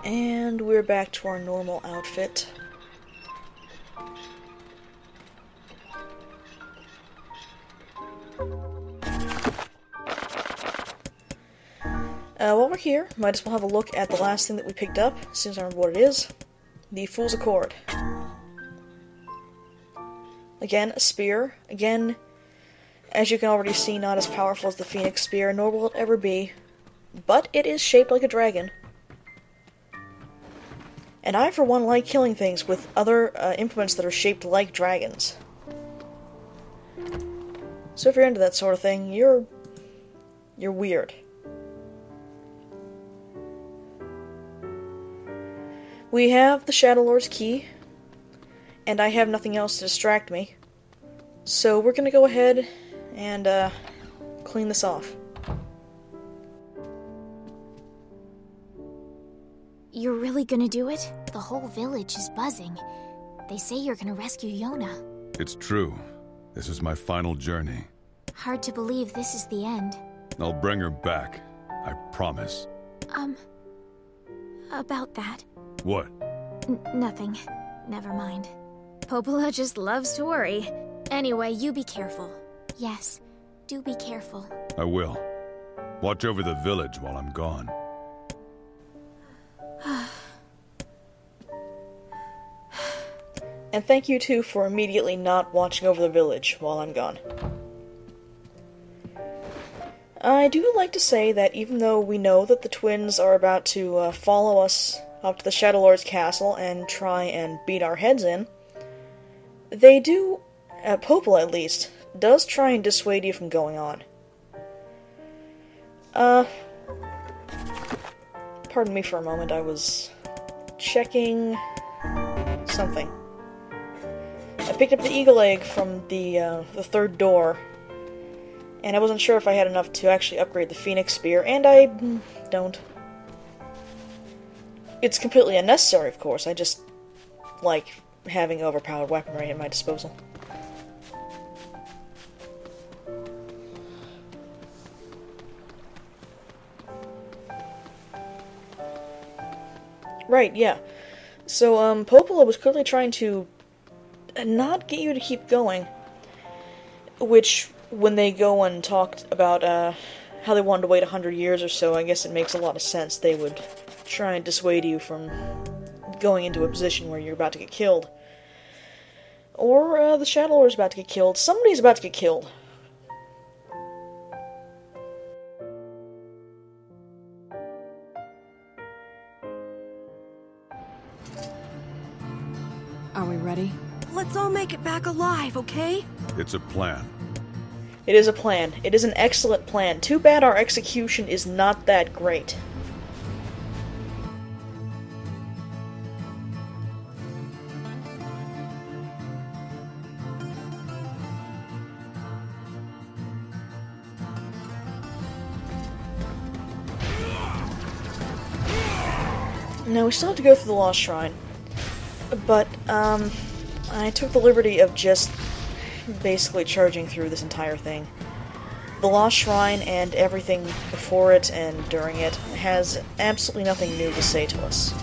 And we're back to our normal outfit. While we're here, might as well have a look at the last thing that we picked up, as soon as I remember what it is. The Fool's Accord. Again, a spear. Again, as you can already see, not as powerful as the Phoenix Spear, nor will it ever be. But it is shaped like a dragon. And I, for one, like killing things with other implements that are shaped like dragons. So if you're into that sort of thing, you're weird. We have the Shadow Lord's key, and I have nothing else to distract me. So we're gonna go ahead and clean this off. You're really gonna do it? The whole village is buzzing. They say you're gonna rescue Yona. It's true. This is my final journey. Hard to believe this is the end. I'll bring her back. I promise. About that. What? Nothing. Never mind. Popola just loves to worry. Anyway, you be careful. Yes, do be careful. I will. Watch over the village while I'm gone. And thank you, too, for immediately not watching over the village while I'm gone. I do like to say that even though we know that the twins are about to follow us up to the Shadow Lord's castle and try and beat our heads in, they do, Popola at least, does try and dissuade you from going on. Pardon me for a moment, I was checking something. I picked up the eagle egg from the third door, and I wasn't sure if I had enough to actually upgrade the Phoenix Spear, and I don't. It's completely unnecessary, of course, I just like having overpowered weaponry at my disposal. Right, yeah. So, Popola was clearly trying to not get you to keep going, which, when they go and talked about how they wanted to wait 100 years or so, I guess it makes a lot of sense they would try and dissuade you from going into a position where you're about to get killed. Or the Shadow Lord is about to get killed. Somebody's about to get killed. Are we ready? Let's all make it back alive, okay? It's a plan. It is a plan. It is an excellent plan. Too bad our execution is not that great. Now, we still have to go through the Lost Shrine, but, I took the liberty of just basically charging through this entire thing. The Lost Shrine and everything before it and during it has absolutely nothing new to say to us.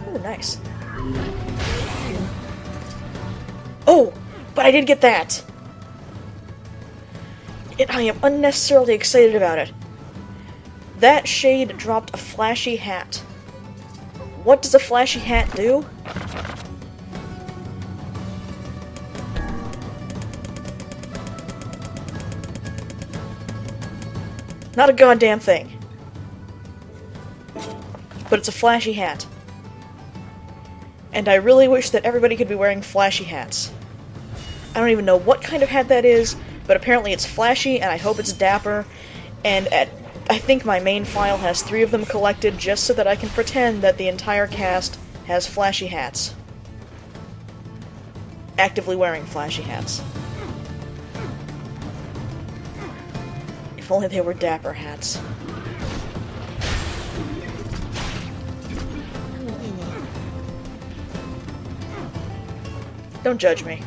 Oh, nice. Oh, but I did get that! And I am unnecessarily excited about it. That shade dropped a flashy hat. What does a flashy hat do? Not a goddamn thing. But it's a flashy hat. And I really wish that everybody could be wearing flashy hats. I don't even know what kind of hat that is, but apparently it's flashy, and I hope it's dapper, and I think my main file has 3 of them collected just so that I can pretend that the entire cast has flashy hats. Actively wearing flashy hats. If only they were dapper hats. Don't judge me.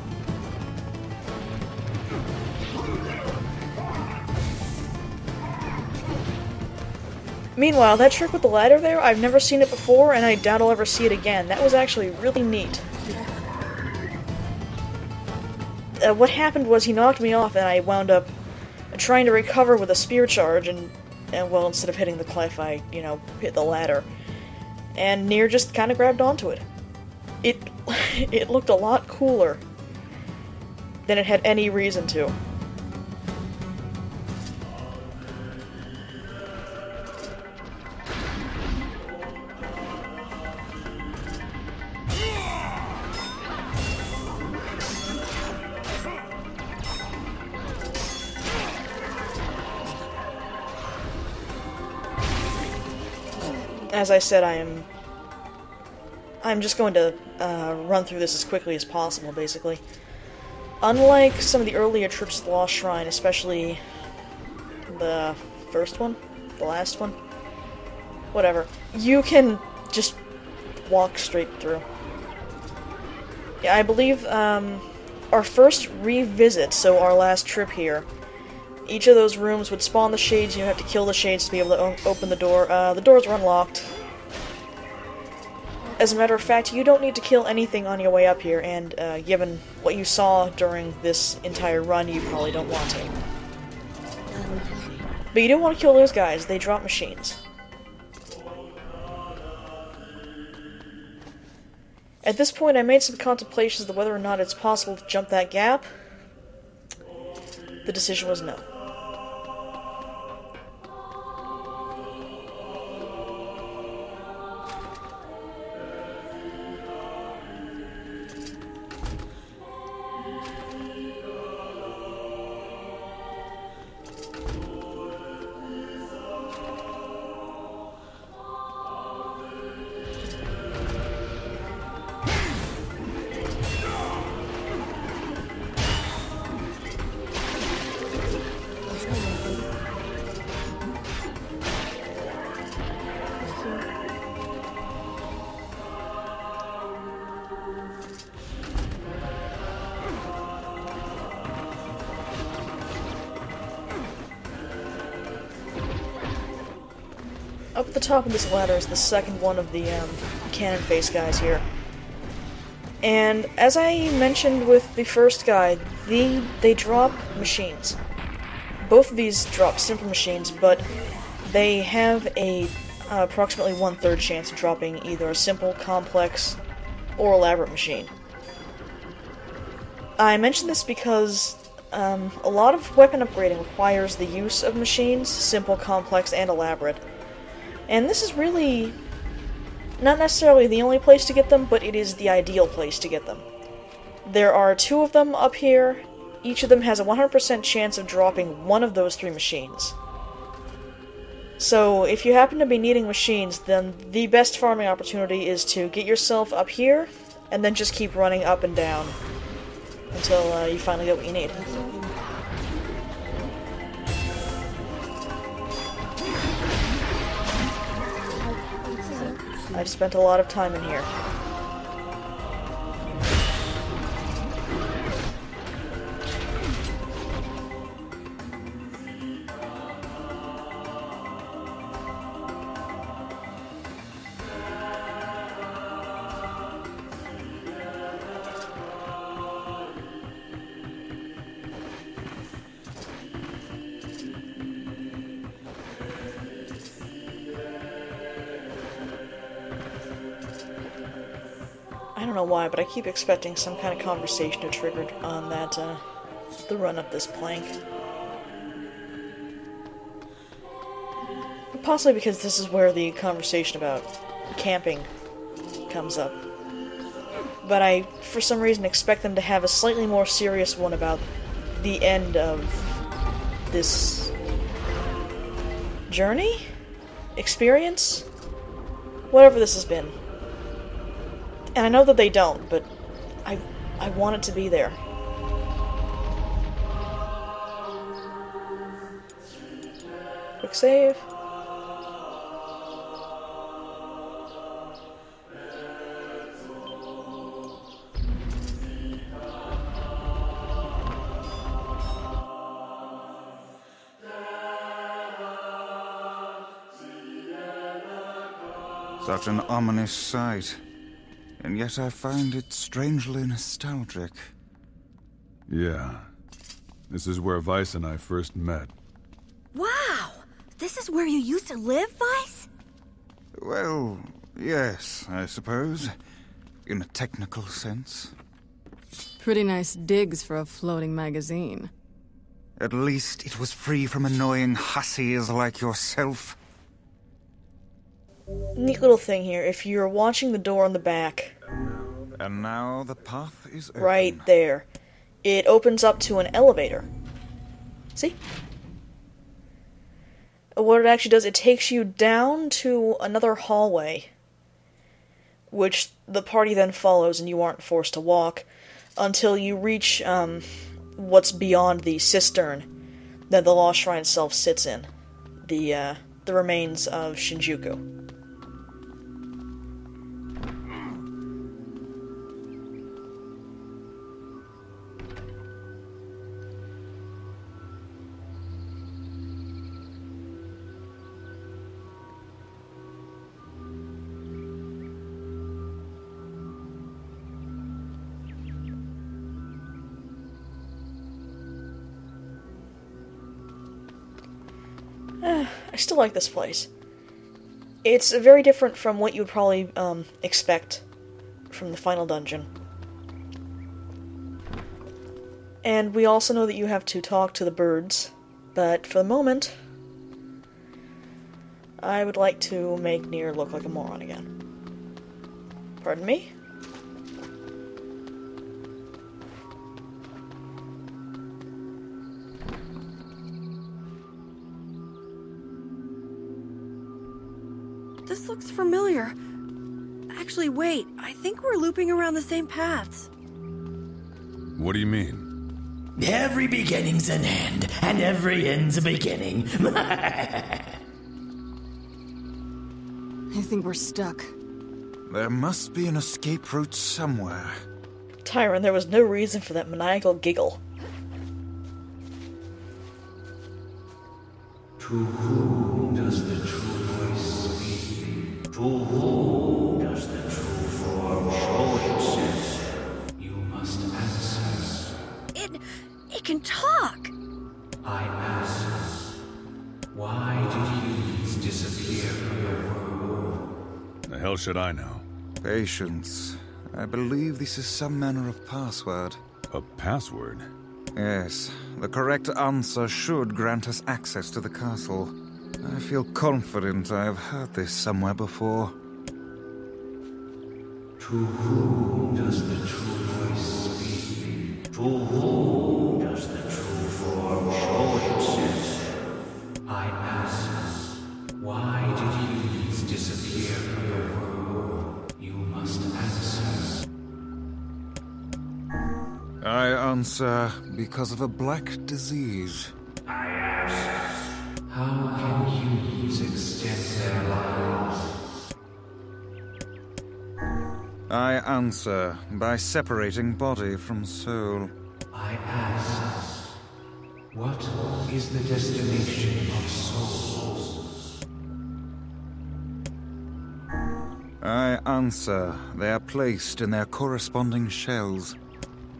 Meanwhile, that trick with the ladder there, I've never seen it before, and I doubt I'll ever see it again. That was actually really neat. What happened was he knocked me off, and I wound up trying to recover with a spear charge, and well, instead of hitting the cliff, I, hit the ladder. And NIER just kind of grabbed onto it. It looked a lot cooler than it had any reason to. As I said, I'm just going to run through this as quickly as possible, basically. Unlike some of the earlier trips to the Lost Shrine, especially the first one, the last one, whatever, you can just walk straight through. Yeah, I believe our first revisit, so our last trip here, each of those rooms would spawn the shades. You have to kill the shades to be able to open the door. The doors were unlocked. As a matter of fact, you don't need to kill anything on your way up here, and given what you saw during this entire run, you probably don't want to. But you do want to kill those guys. They drop machines. At this point, I made some contemplations of whether or not it's possible to jump that gap. The decision was no. Up at the top of this ladder is the second one of the cannon face guys here. And as I mentioned with the first guy, they drop machines. Both of these drop simple machines, but they have a approximately 1/3 chance of dropping either a simple, complex, or elaborate machine. I mention this because a lot of weapon upgrading requires the use of machines, simple, complex, and elaborate. And this is really not necessarily the only place to get them, but it is the ideal place to get them. There are 2 of them up here. Each of them has a 100% chance of dropping one of those 3 machines. So if you happen to be needing machines, then the best farming opportunity is to get yourself up here, and then just keep running up and down until you finally get what you need. I've spent a lot of time in here. I don't know why, but I keep expecting some kind of conversation to trigger on that, the run up this plank. Possibly because this is where the conversation about camping comes up. But I, for some reason, expect them to have a slightly more serious one about the end of this journey? Experience? Whatever this has been. And I know that they don't, but I want it to be there. Quick save. Such an ominous sight. And yet I find it strangely nostalgic. Yeah. This is where Weiss and I first met. Wow! This is where you used to live, Weiss? Well, yes, I suppose. In a technical sense. Pretty nice digs for a floating magazine. At least it was free from annoying hussies like yourself. Neat little thing here. If you're watching the door on the back... And now the path is open. Right there. It opens up to an elevator. See? What it actually does, it takes you down to another hallway, which the party then follows, and you aren't forced to walk until you reach what's beyond the cistern that the Lost Shrine itself sits in, the remains of Shinjuku. I still like this place. It's very different from what you would probably expect from the final dungeon. And we also know that you have to talk to the birds, but for the moment, I would like to make NIER look like a moron again. Pardon me? This looks familiar. Actually, wait. I think we're looping around the same paths. What do you mean? Every beginning's an end, and every end's a beginning. I think we're stuck. There must be an escape route somewhere. Tyron, there was no reason for that maniacal giggle. To whom does the true voice speak? To whom does the true form show itself? You must answer. It can talk! I ask, why did you disappear from your world? The hell should I know? Patience. I believe this is some manner of password. A password? Yes, the correct answer should grant us access to the castle. I feel confident I have heard this somewhere before. To whom does the true voice speak? To whom does the true form show itself? I ask, why did you disappear from your world? You must answer. I answer because of a black disease. I ask, how can humans extend their lives? I answer by separating body from soul. I ask, what is the destination of souls? I answer they are placed in their corresponding shells.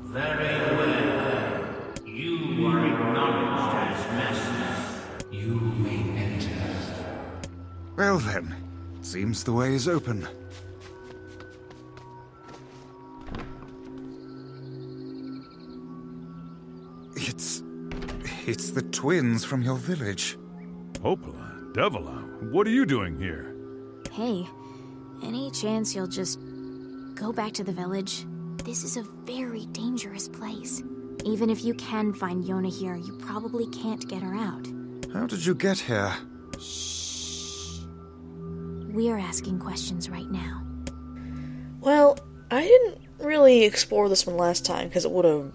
Very well. You are acknowledged as master. You may enter. Well then, seems the way is open. It's the twins from your village. Popola, Devila, what are you doing here? Hey, any chance you'll just go back to the village? This is a very dangerous place. Even if you can find Yona here, you probably can't get her out. How did you get here? Shh. We're asking questions right now. Well, I didn't really explore this one last time because it would have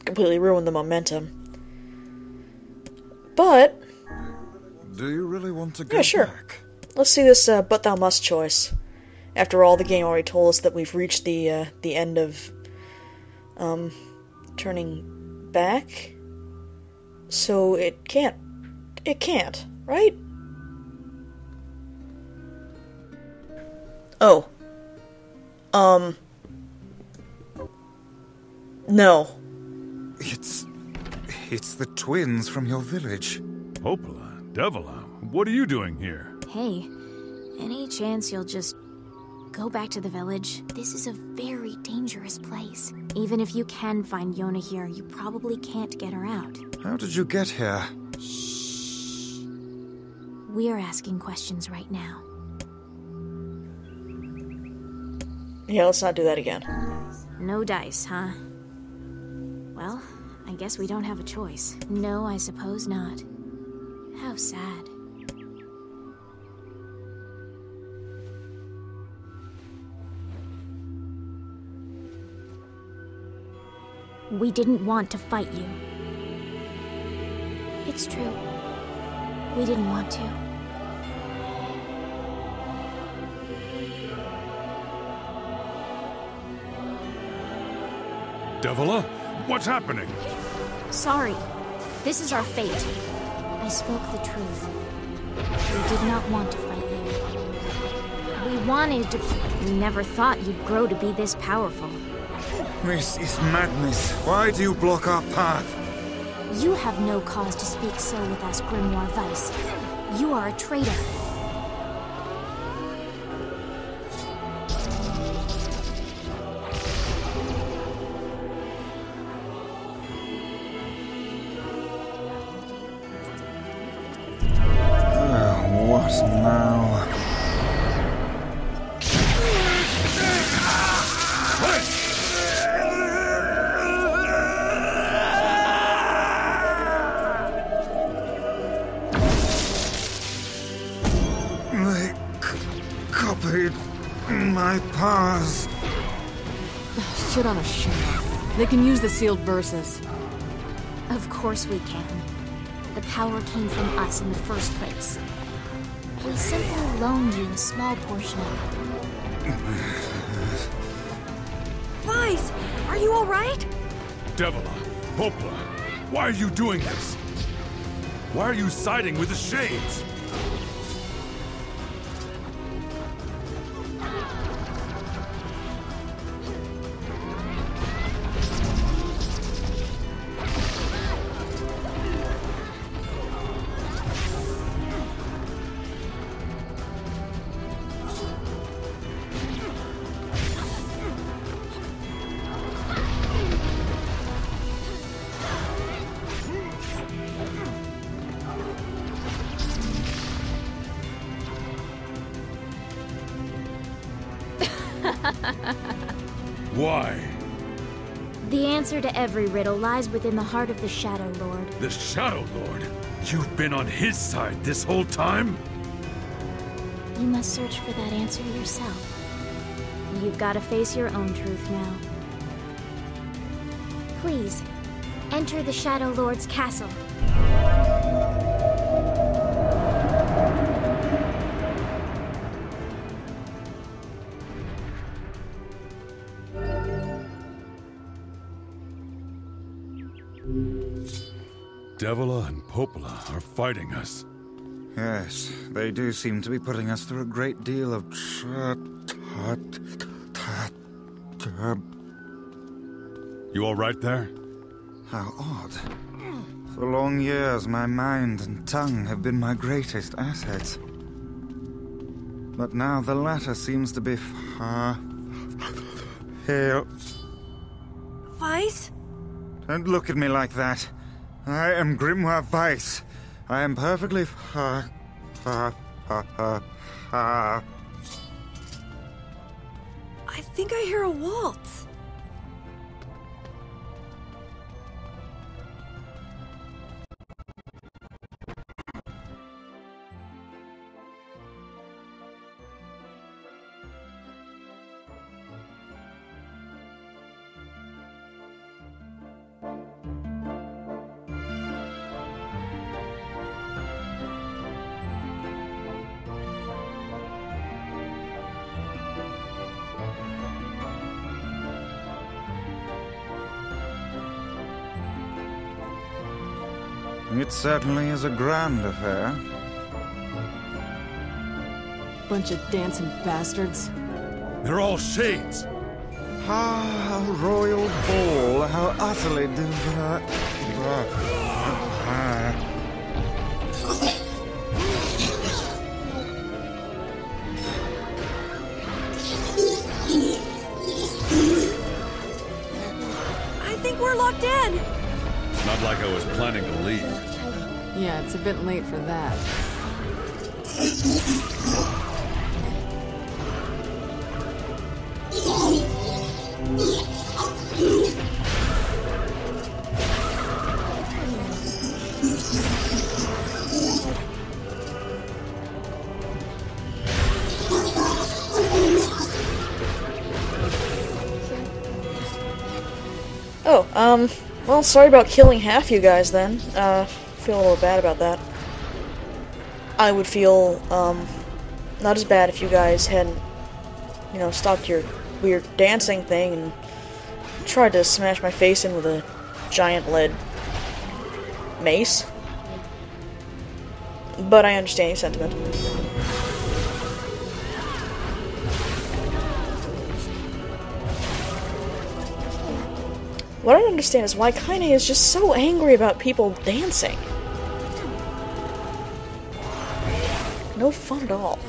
completely ruined the momentum. But do you really want to go yeah, sure. back? Let's see this but thou must choice. After all, the game already told us that we've reached the end of turning back. So it can't, right? Oh. No. It's the twins from your village. Popola, Devila, what are you doing here? Hey, any chance you'll just go back to the village? This is a very dangerous place. Even if you can find Yona here, you probably can't get her out. How did you get here? Shh. We're asking questions right now. Yeah, let's not do that again. No dice, huh? Well, I guess we don't have a choice. No, I suppose not. How sad. We didn't want to fight you. It's true. We didn't want to. Devila, what's happening? Sorry. This is our fate. I spoke the truth. We did not want to fight you. We wanted to... We never thought you'd grow to be this powerful. This is madness. Why do you block our path? You have no cause to speak so with us, Grimoire Weiss. You are a traitor. What now? They copied my powers. Shit on a shame. They can use the sealed verses. Of course we can. The power came from us in the first place. We simply loaned you a small portion of it. Weiss, are you alright? Devila, Popola, why are you doing this? Why are you siding with the Shades? Why? The answer to every riddle lies within the heart of the Shadow Lord. The Shadow Lord? You've been on his side this whole time? You must search for that answer yourself. You've got to face your own truth now. Please, enter the Shadow Lord's castle. Devila and Popola are fighting us. Yes, they do seem to be putting us through a great deal of You all right there? How odd. For long years, my mind and tongue have been my greatest assets. But now the latter seems to be far... here. Weiss? Don't look at me like that. I am Grimoire Weiss. I am perfectly I think I hear a waltz. It certainly is a grand affair. Bunch of dancing bastards. They're all shades. Ah, royal ball, how utterly I think we're locked in. Not like I was planning to leave. Yeah, it's a bit late for that. Oh, well, sorry about killing half you guys then. Feel a little bad about that. I would feel, not as bad if you guys hadn't, you know, stopped your weird dancing thing and tried to smash my face in with a giant lead mace. But I understand your sentiment. What I don't understand is why Kaine is just so angry about people dancing. No fun at all.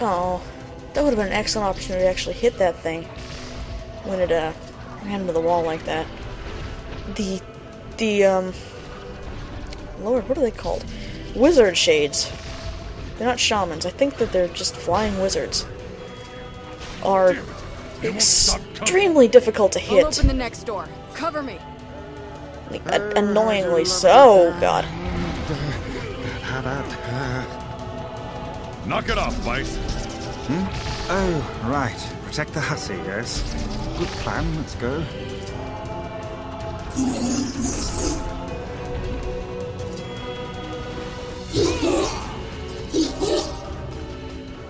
Oh, that would have been an excellent opportunity to actually hit that thing when it ran into the wall like that. Lord, what are they called? Wizard shades. They're not shamans. I think that they're just flying wizards. Are extremely difficult to hit. I'll open the next door. Cover me. Like, annoyingly so. Oh, God. Knock it off, Vice. Oh, right. Protect the hussy, yes. Good plan, let's go.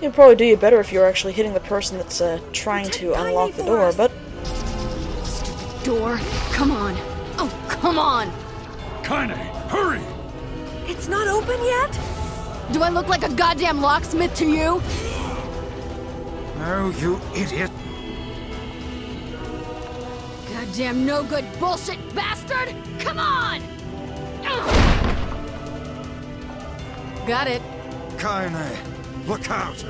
It'd probably do you better if you were actually hitting the person that's trying to unlock the door, but... Stupid door. Come on. Oh, come on! Kaine, hurry! It's not open yet? Do I look like a goddamn locksmith to you? Oh, you idiot. Goddamn no good bullshit bastard! Come on! Ugh. Got it. Kaine, look out!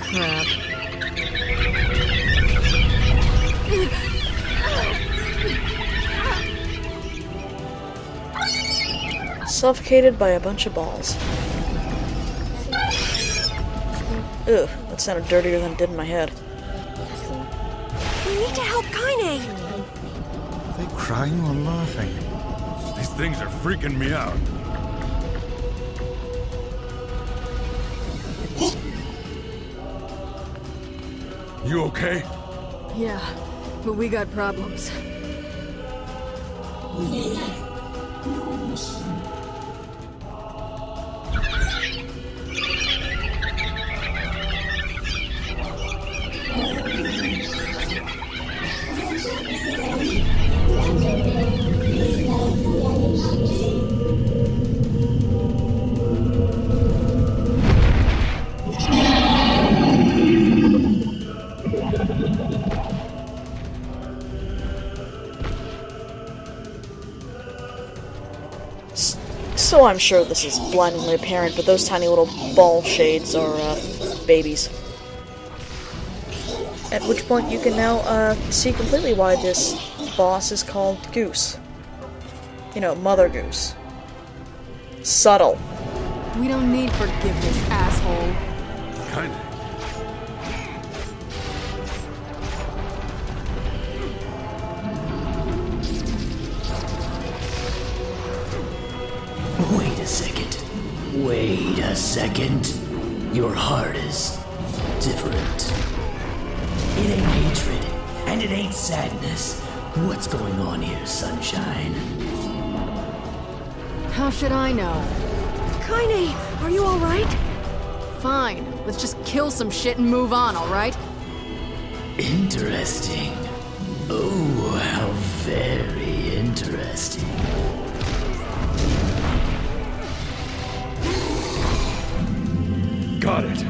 Crap. Suffocated by a bunch of balls. Ugh, that sounded dirtier than it did in my head. We need to help Kaine. Are they crying or laughing? These things are freaking me out. You okay? Yeah, but we got problems. So I'm sure this is blindingly apparent, but those tiny little ball shades are, babies. At which point you can now, see completely why this boss is called Goose. You know, Mother Goose. Subtle. We don't need forgiveness, asshole. Kinda. Wait a second. Your heart is different. It ain't hatred, and it ain't sadness, What's going on here, Sunshine? How should I know? Kaine, are you alright? Fine. Let's just kill some shit and move on, alright? Interesting. Oh, how very interesting. Got it.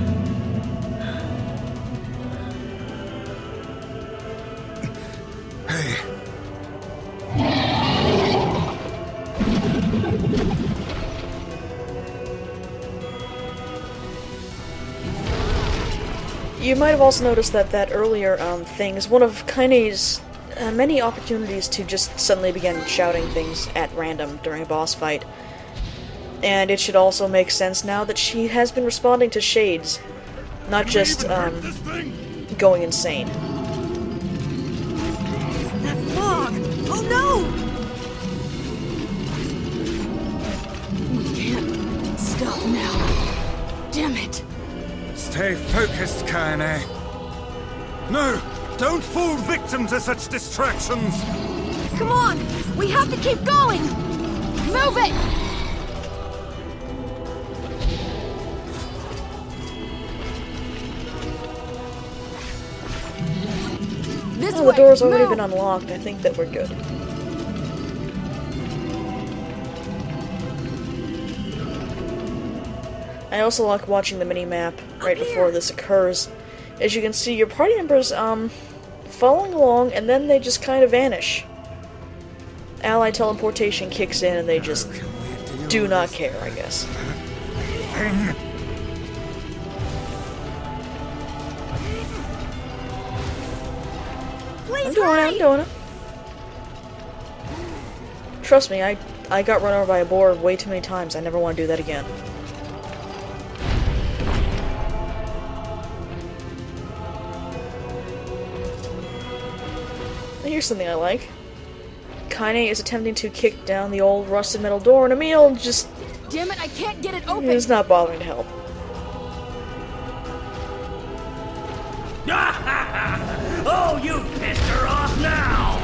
Hey. You might have also noticed that earlier thing is one of Kaine's many opportunities to just suddenly begin shouting things at random during a boss fight. And it should also make sense now that she has been responding to shades, not just going insane. That fog! Oh no! We can't stop now. Damn it. Stay focused, Kaine. No! Don't fall victim to such distractions! Come on! We have to keep going! Move it! This Oh, way! the door's already Move! been unlocked. I think that we're good. I also like watching the mini-map right before this occurs. As you can see, your party members, following along, and then they just kind of vanish. Ally teleportation kicks in, and they just do not care, I guess. Thing. Please I'm doing it. Trust me, I got run over by a boar way too many times. I never want to do that again. Here's something I like. Kaine is attempting to kick down the old rusted metal door, and Emil just Damn it, I can't get it open! is not bothering to help. Oh, you pissed her off now!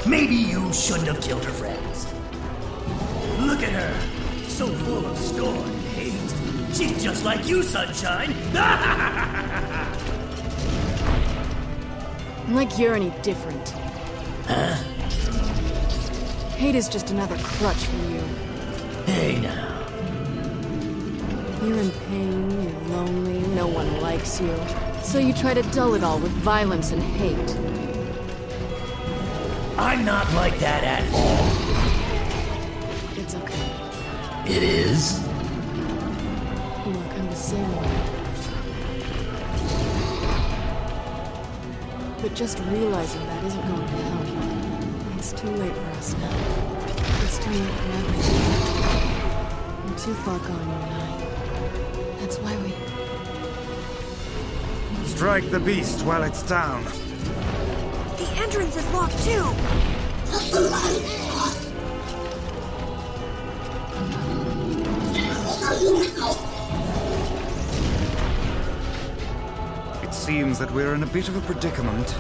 Maybe you shouldn't have killed her friends. Look at her, so full of scorn and hate. She's just like you, Sunshine. Like you're any different. Huh? Hate is just another crutch for you. Hey now. You're in pain, you're lonely, no one likes you. So you try to dull it all with violence and hate. I'm not like that at all. It's okay. It is? Look, I'm the same way. But just realizing that isn't going to help. It's too late for us now. It's too late for everything. We're too far gone, you and I. That's why we... Strike the beast while it's down. The entrance is locked too! It seems that we're in a bit of a predicament.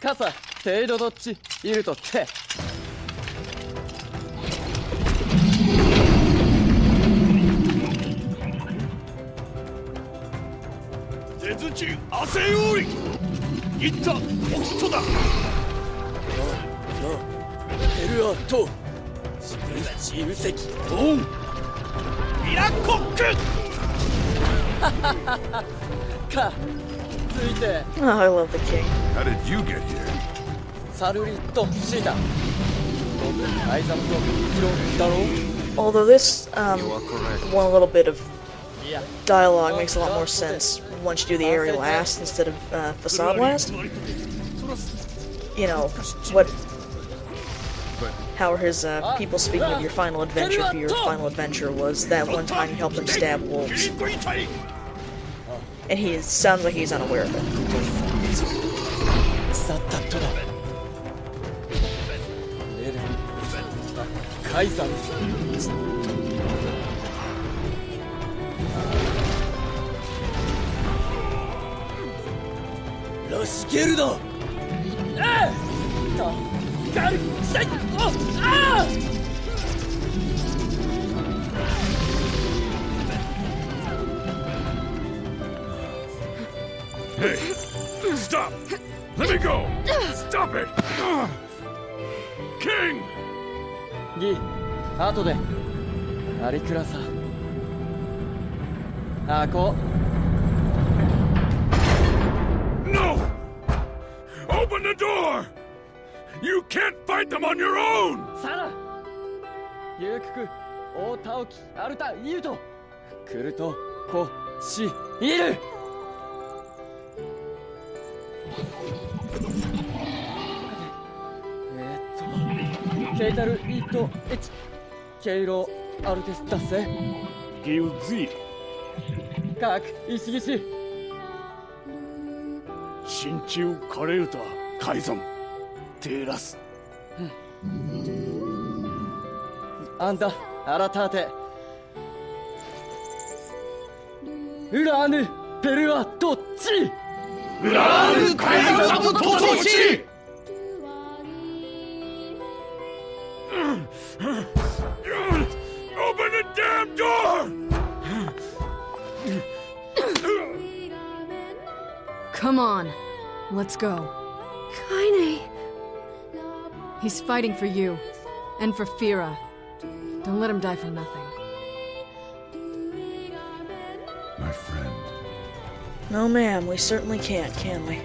Casa, 程度どっちいるとって。出づち汗よりいった夫だ。エルアート自分がチーム席おうミラコックかついて Oh, I love the king. How did you get here? サルリとシータ僕アイザムとヒロだろう Although this, You are correct. one little bit of いや dialogue makes a lot more sense once you do the aerial last instead of facade last. You know, how his people speaking of your final adventure for your final adventure was that one time you helped him stab wolves. And he sounds like he's unaware of it. 腐ったとだエレンカイザルロシゲルドガルシャイあ Hey, stop! Let me go! Stop it! King! ギ後でアリクラさあこ No! Open the door! You can't fight them on your own! サラユーククオータオキアルタイウトクルトコシイルケイタルイトエチケイロアルテスダセギウズカクイシギシ真鍮カレウタ改ざんテラスアンダアラターテウラーヌペルアトッチウラーヌ改ざんとトッチOpen the damn door! Come on. Let's go. Kaine. He's fighting for you. And for Fira. Don't let him die for nothing. My friend. No, ma'am, we certainly can't, can we?